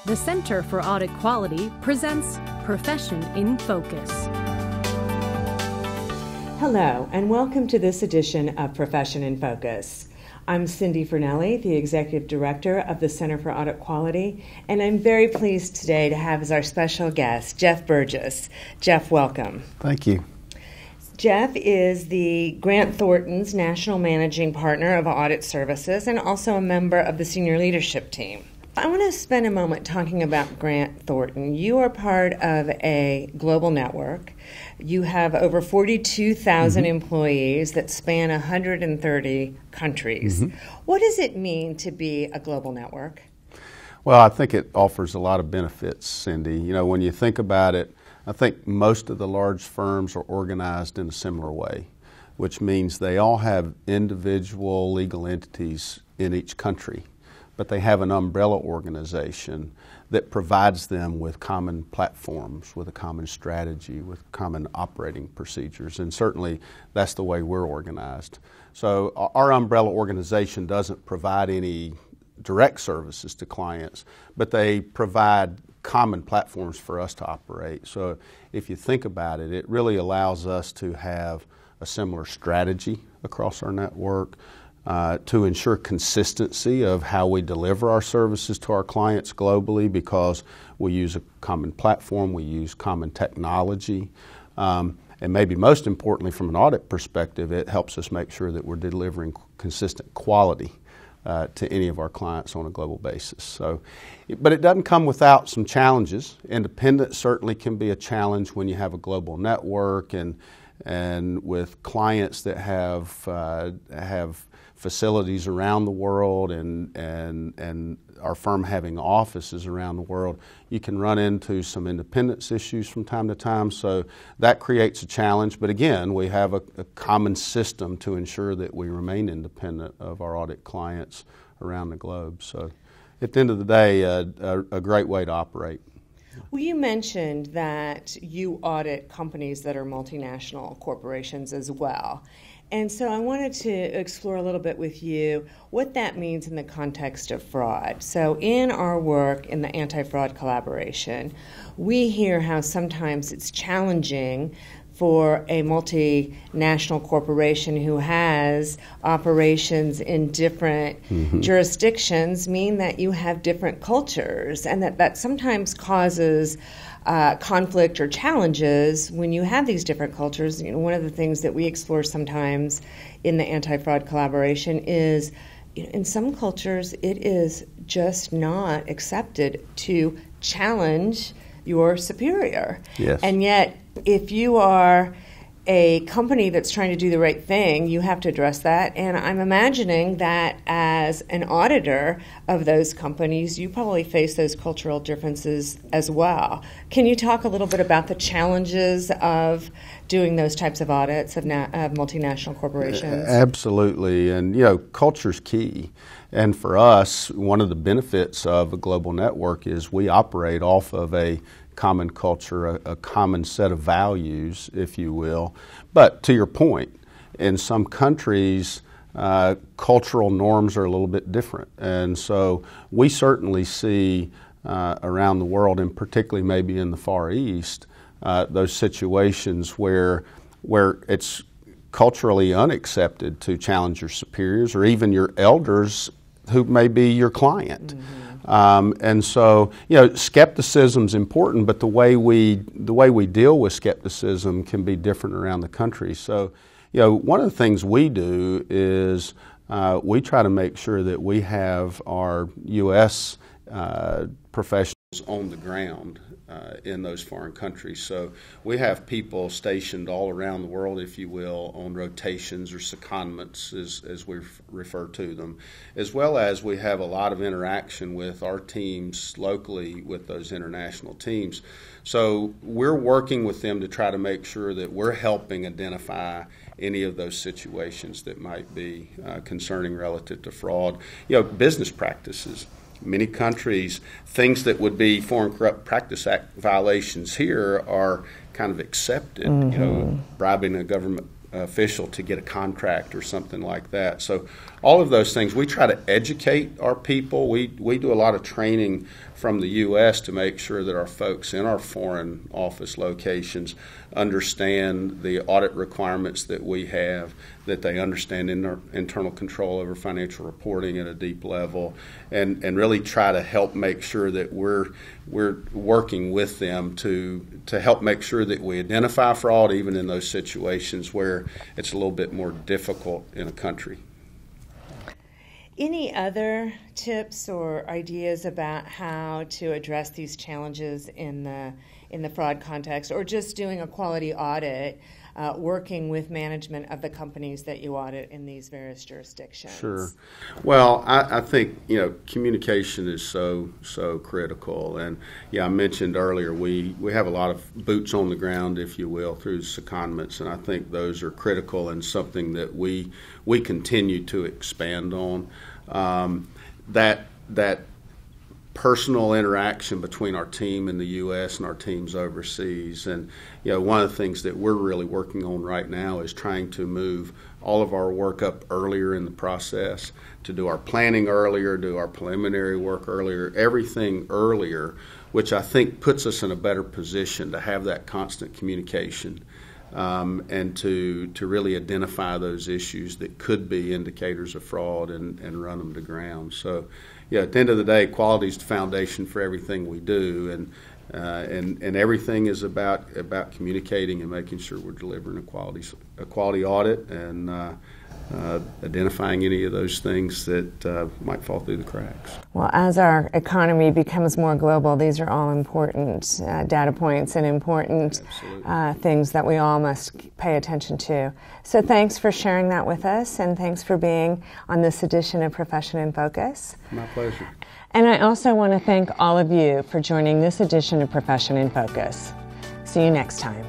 The Center for Audit Quality presents Profession in Focus. Hello, and welcome to this edition of Profession in Focus. I'm Cindy Fernelli, the Executive Director of the Center for Audit Quality, and I'm very pleased today to have as our special guest, Jeff Burgess. Jeff, welcome. Thank you. Jeff is the Grant Thornton's National Managing Partner of Audit Services and also a member of the senior leadership team. I want to spend a moment talking about Grant Thornton. You are part of a global network. You have over 42,000 employees that span 130 countries. What does it mean to be a global network? Well, I think it offers a lot of benefits, Cindy. You know, when you think about it, I think most of the large firms are organized in a similar way, which means they all have individual legal entities in each country, but they have an umbrella organization that provides them with common platforms, with a common strategy, with common operating procedures, and certainly that's the way we're organized. So our umbrella organization doesn't provide any direct services to clients, but they provide common platforms for us to operate. So if you think about it, it really allows us to have a similar strategy across our network, to ensure consistency of how we deliver our services to our clients globally, because we use a common platform, we use common technology, and maybe most importantly from an audit perspective, it helps us make sure that we're delivering consistent quality to any of our clients on a global basis. So, but it doesn't come without some challenges. Independence certainly can be a challenge when you have a global network and with clients that have facilities around the world and our firm having offices around the world, you can run into some independence issues from time to time. So that creates a challenge. But again, we have a common system to ensure that we remain independent of our audit clients around the globe. So at the end of the day, a great way to operate. Well, you mentioned that you audit companies that are multinational corporations as well. And so I wanted to explore a little bit with you what that means in the context of fraud. So in our work in the anti-fraud collaboration, we hear how sometimes it's challenging for a multinational corporation who has operations in different jurisdictions mean that you have different cultures, and that sometimes causes conflict or challenges when you have these different cultures. You know, one of the things that we explore sometimes in the anti-fraud collaboration is, you know, in some cultures it is just not accepted to challenge your superior. Yes. And yet, if you are a company that's trying to do the right thing, you have to address that. And I'm imagining that as an auditor of those companies, you probably face those cultural differences as well. Can you talk a little bit about the challenges of doing those types of audits of multinational corporations? Absolutely. And, you know, culture's key. And for us, one of the benefits of a global network is we operate off of a common culture, a common set of values, if you will. But to your point, in some countries, cultural norms are a little bit different. And so we certainly see around the world, and particularly maybe in the Far East, those situations where it's culturally unaccepted to challenge your superiors or even your elders who may be your client. And so, you know, skepticism is important, but the way we deal with skepticism can be different around the country. So, you know, one of the things we do is we try to make sure that we have our U.S. professionals on the ground in those foreign countries. So we have people stationed all around the world, if you will, on rotations or secondments, as we refer to them, as well as we have a lot of interaction with our teams locally with those international teams. So we're working with them to try to make sure that we're helping identify any of those situations that might be concerning relative to fraud. You know, business practices. Many countries, things that would be Foreign Corrupt Practice Act violations here are kind of accepted, you know, bribing a government official to get a contract or something like that. So all of those things. We try to educate our people. We do a lot of training from the U.S. to make sure that our folks in our foreign office locations understand the audit requirements that we have, that they understand internal control over financial reporting at a deep level, and really try to help make sure that we're working with them to help make sure that we identify fraud even in those situations where it's a little bit more difficult in a country. Any other tips or ideas about how to address these challenges in the fraud context, or just doing a quality audit, working with management of the companies that you audit in these various jurisdictions? Sure. Well, I think communication is so critical, and I mentioned earlier we have a lot of boots on the ground, if you will, through secondments, and I think those are critical and something that we continue to expand on. That personal interaction between our team in the U.S. and our teams overseas. And one of the things that we're really working on right now is trying to move all of our work up earlier in the process, to do our planning earlier, do our preliminary work earlier, everything earlier, which I think puts us in a better position to have that constant communication. And to really identify those issues that could be indicators of fraud and run them to ground. So, at the end of the day, quality is the foundation for everything we do, and everything is about communicating and making sure we're delivering a quality audit and identifying any of those things that might fall through the cracks. Well, as our economy becomes more global, these are all important data points and important things that we all must pay attention to. So thanks for sharing that with us, and thanks for being on this edition of Profession in Focus. My pleasure. And I also want to thank all of you for joining this edition of Profession in Focus. See you next time.